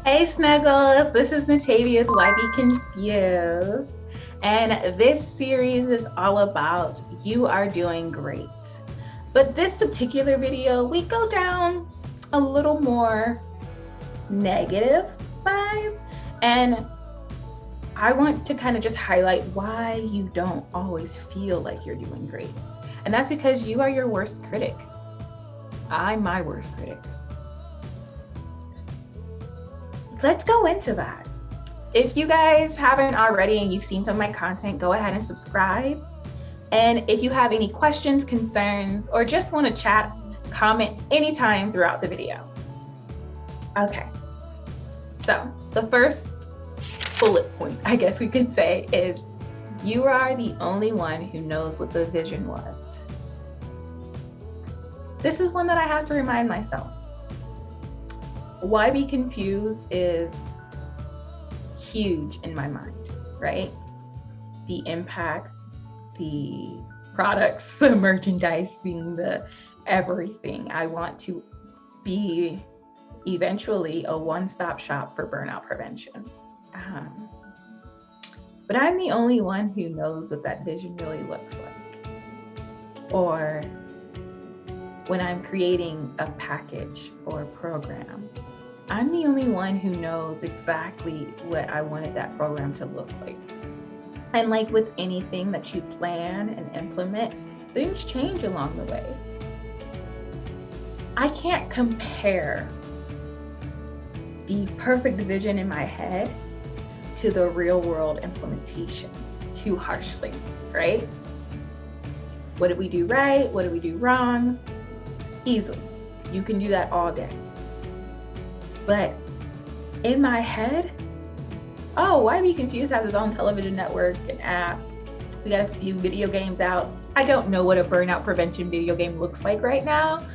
Hey Snuggles, this is Natavia with Why Be Confused. And this series is all about you are doing great. But this particular video, we go down a little more negative vibe. And I want to kind of just highlight why you don't always feel like you're doing great. And that's because you are your worst critic. I'm my worst critic. Let's go into that. If you guys haven't already and you've seen some of my content, go ahead and subscribe. And if you have any questions, concerns, or just want to chat, comment anytime throughout the video. Okay, so the first bullet point, I guess we could say, is you are the only one who knows what the vision was. This is one that I have to remind myself. Why Be Confused is huge in my mind, right? The impact, the products, the merchandising, the everything. I want to be eventually a one-stop shop for burnout prevention. But I'm the only one who knows what that vision really looks like. Or when I'm creating a package or a program, I'm the only one who knows exactly what I wanted that program to look like. And like with anything that you plan and implement, things change along the way. I can't compare the perfect vision in my head to the real world implementation too harshly, right? What did we do right? What did we do wrong? Easily. You can do that all day. But in my head, Why Be Confused has its own television network and app. We got a few video games out. I don't know what a burnout prevention video game looks like right now,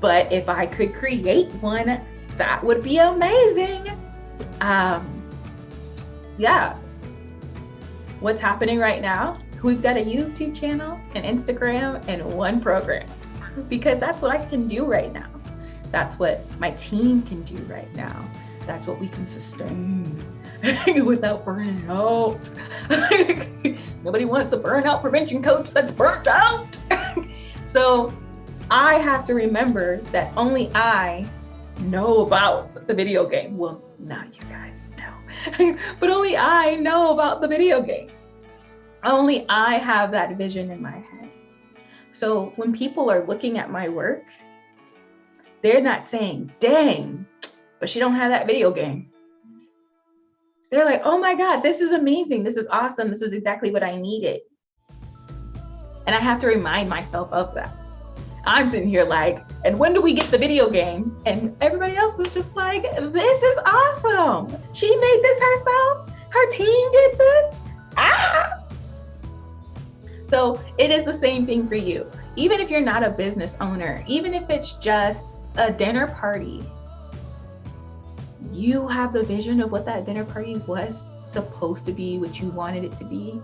but if I could create one, that would be amazing. Yeah. What's happening right now? We've got a YouTube channel, an Instagram, and one program, because that's what I can do right now. That's what my team can do right now. That's what we can sustain without burning out. Nobody wants a burnout prevention coach that's burnt out. So I have to remember that only I know about the video game. Well, not you guys know, but only I know about the video game. Only I have that vision in my head. So when people are looking at my work, they're not saying, dang, but she don't have that video game. They're like, oh my God, this is amazing. This is awesome. This is exactly what I needed. And I have to remind myself of that. I'm sitting here like, and when do we get the video game? And everybody else is just like, this is awesome. She made this herself. Her team did this. So it is the same thing for you. Even if you're not a business owner, even if it's just a dinner party, you have the vision of what that dinner party was supposed to be, what you wanted it to be.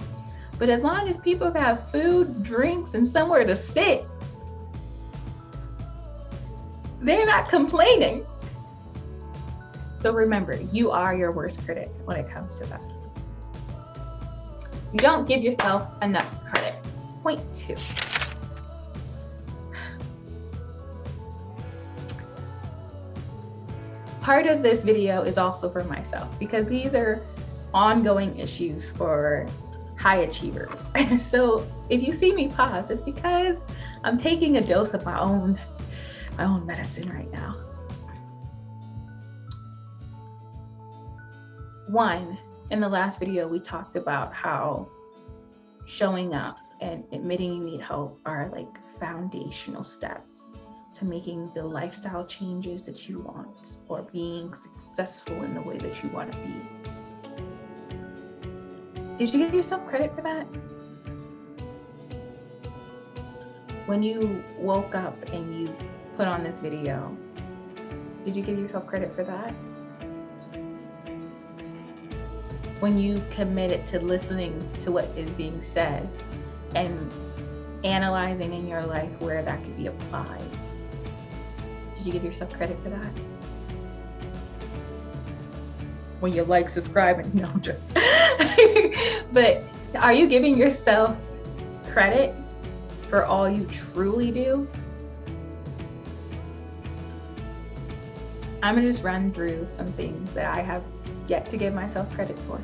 But as long as people have food, drinks, and somewhere to sit, they're not complaining. So remember, you are your worst critic when it comes to that. You don't give yourself enough credit. Point 2. Part of this video is also for myself, because these are ongoing issues for high achievers. So if you see me pause, it's because I'm taking a dose of my own medicine right now. 1, in the last video, we talked about how showing up and admitting you need help are like foundational steps to making the lifestyle changes that you want, or being successful in the way that you want to be. Did you give yourself credit for that? When you woke up and you put on this video, did you give yourself credit for that? When you committed to listening to what is being said and analyzing in your life where that could be applied, did you give yourself credit for that? when you like, subscribe, and no, I'm joking. But are you giving yourself credit for all you truly do? I'm gonna just run through some things that I have yet to give myself credit for.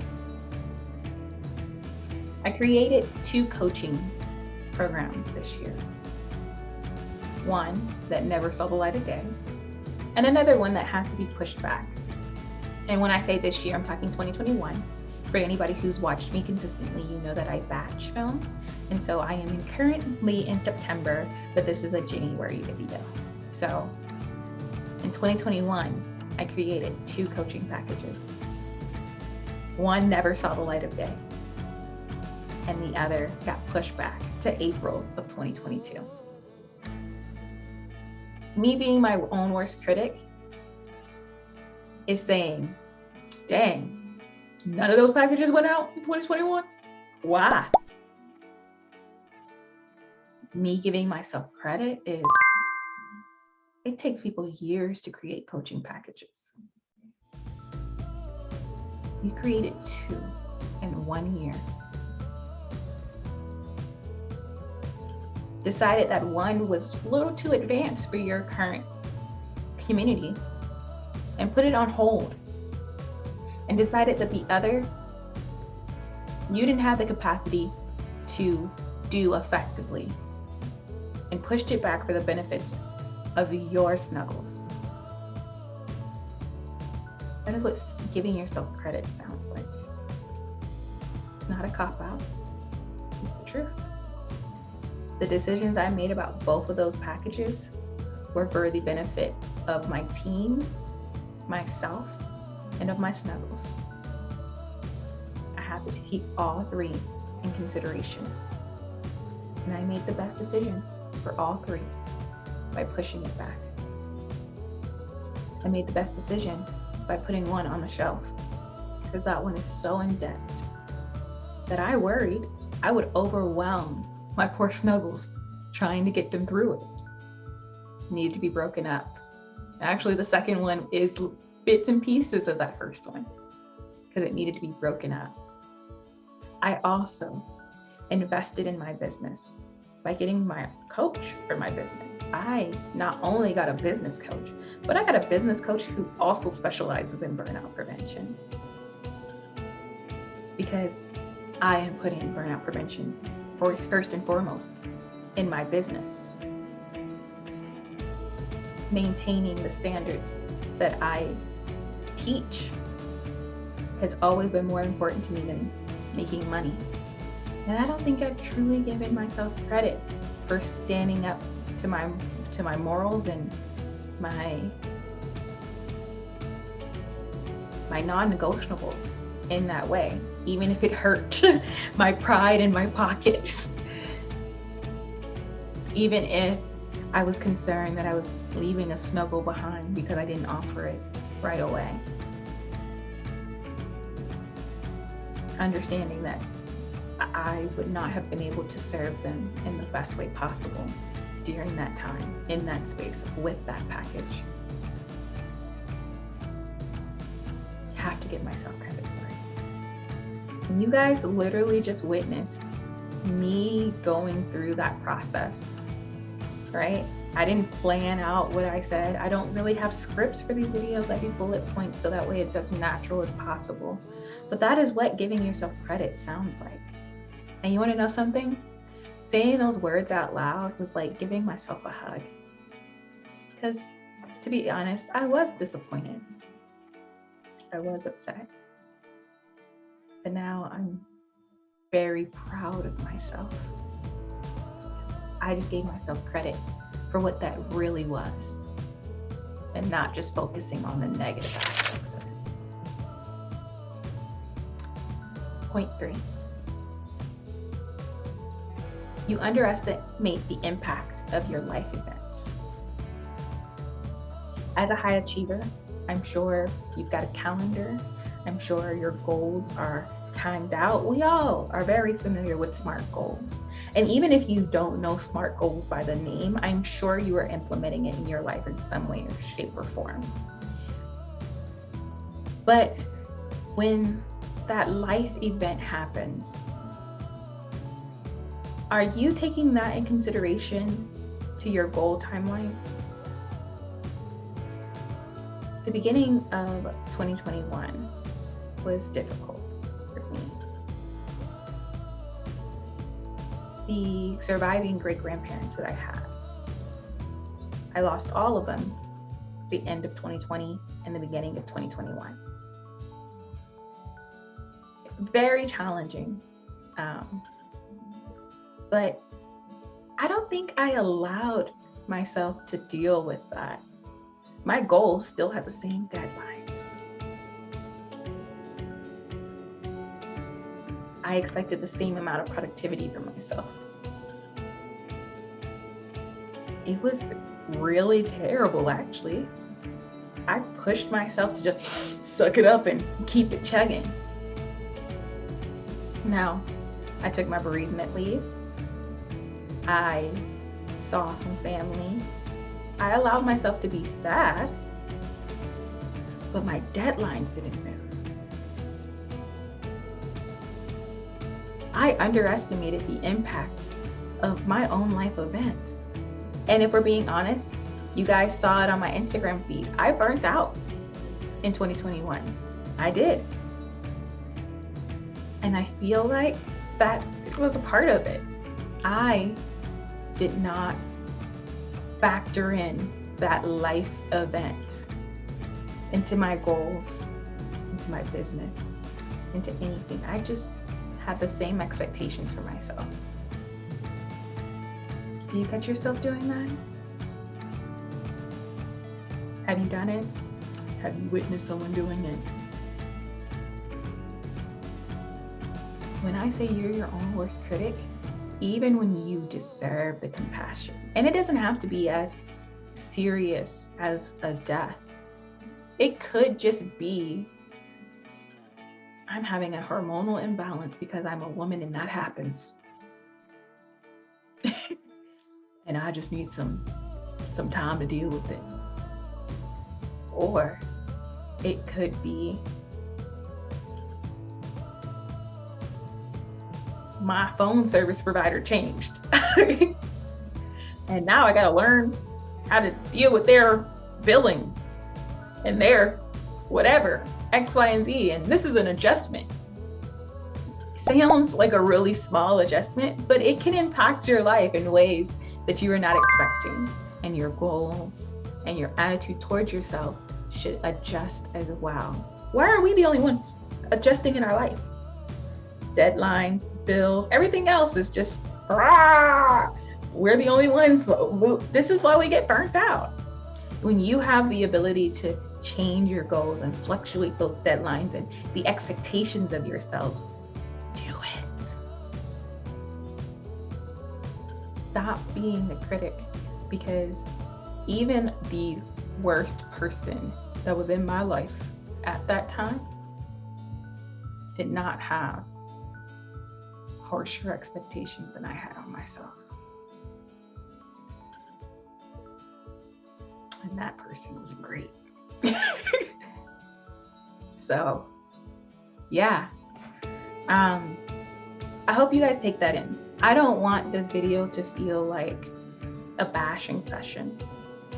I created 2 coaching programs this year. One that never saw the light of day, and another one that has to be pushed back. And when I say this year, I'm talking 2021. For anybody who's watched me consistently, you know that I batch film. And so I am currently in September, but this is a January video. So in 2021, I created 2 coaching packages. One never saw the light of day, and the other got pushed back to April of 2022. Me being my own worst critic is saying, dang, none of those packages went out in 2021? Why? Me giving myself credit is, it takes people years to create coaching packages. You created 2 in 1 year. Decided that one was a little too advanced for your current community and put it on hold, and decided that the other, you didn't have the capacity to do effectively, and pushed it back for the benefits of your snuggles. That is what giving yourself credit sounds like. It's not a cop-out, it's the truth. The decisions I made about both of those packages were for the benefit of my team, myself, and of my snuggles. I have to keep all 3 in consideration. And I made the best decision for all 3 by pushing it back. I made the best decision by putting one on the shelf, because that one is so in debt that I worried I would overwhelm my poor snuggles trying to get them through it. Needed to be broken up. Actually, the second one is bits and pieces of that first one, because it needed to be broken up. I also invested in my business by getting my coach for my business. I not only got a business coach, but I got a business coach who also specializes in burnout prevention, because I am putting burnout prevention first and foremost in my business. Maintaining the standards that I teach has always been more important to me than making money. And I don't think I've truly given myself credit for standing up to my morals and my non-negotiables in that way, even if it hurt my pride in my pockets. Even if I was concerned that I was leaving a snuggle behind because I didn't offer it right away. Understanding that I would not have been able to serve them in the best way possible during that time, in that space, with that package. I have to give myself credit for it. And you guys literally just witnessed me going through that process, right? I didn't plan out what I said. I don't really have scripts for these videos. I do bullet points so that way it's as natural as possible. But that is what giving yourself credit sounds like. And you want to know something? Saying those words out loud was like giving myself a hug. Because to be honest, I was disappointed. I was upset. But now I'm very proud of myself. I just gave myself credit for what that really was, and not just focusing on the negative aspects of it. Point 3. You underestimate the impact of your life events. As a high achiever, I'm sure you've got a calendar. I'm sure your goals are timed out. We all are very familiar with SMART goals. And even if you don't know SMART goals by the name, I'm sure you are implementing it in your life in some way or shape or form. But when that life event happens, are you taking that in consideration to your goal timeline? The beginning of 2021 was difficult for me. The surviving great-grandparents that I had, I lost all of them at the end of 2020 and the beginning of 2021. Very challenging. But I don't think I allowed myself to deal with that. My goals still have the same deadlines. I expected the same amount of productivity from myself. It was really terrible, actually. I pushed myself to just suck it up and keep it chugging. Now, I took my bereavement leave. I saw some family. I allowed myself to be sad, but my deadlines didn't move. I underestimated the impact of my own life events. And if we're being honest, you guys saw it on my Instagram feed. I burnt out in 2021. I did. And I feel like that was a part of it. I did not factor in that life event into my goals, into my business, into anything. I just had the same expectations for myself. Do you catch yourself doing that? Have you done it? Have you witnessed someone doing it? When I say you're your own worst critic, even when you deserve the compassion, and it doesn't have to be as serious as a death. It could just be, I'm having a hormonal imbalance because I'm a woman and that happens. And I just need some time to deal with it. Or it could be, my phone service provider changed. And now I gotta learn how to deal with their billing and their whatever, X, Y, and Z. And this is an adjustment. Sounds like a really small adjustment, but it can impact your life in ways that you are not expecting. And your goals and your attitude towards yourself should adjust as well. Why are we the only ones adjusting in our life? Deadlines, bills, everything else is just, we're the only ones. This is why we get burnt out. When you have the ability to change your goals and fluctuate those deadlines and the expectations of yourselves, do it. Stop being the critic, because even the worst person that was in my life at that time did not have harsher expectations than I had on myself. And that person was great. So, yeah. I hope you guys take that in. I don't want this video to feel like a bashing session.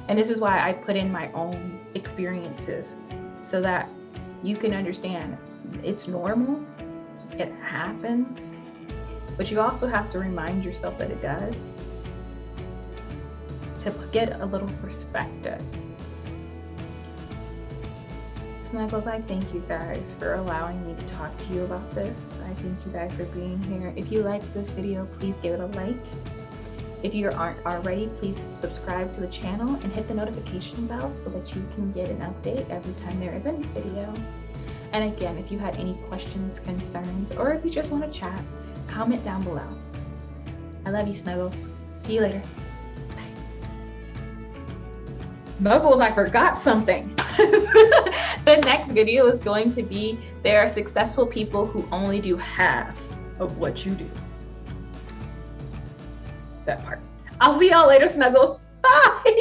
And this is why I put in my own experiences so that you can understand it's normal, it happens, but you also have to remind yourself that it does, to get a little perspective. Snuggles, I thank you guys for allowing me to talk to you about this. I thank you guys for being here. If you liked this video, please give it a like. If you aren't already, please subscribe to the channel and hit the notification bell so that you can get an update every time there is a new video. And again, if you had any questions, concerns, or if you just want to chat, comment down below. I love you, Snuggles. See you later. Bye. Snuggles, I forgot something. The next video is going to be, there are successful people who only do half of what you do. That part. I'll see y'all later, Snuggles. Bye.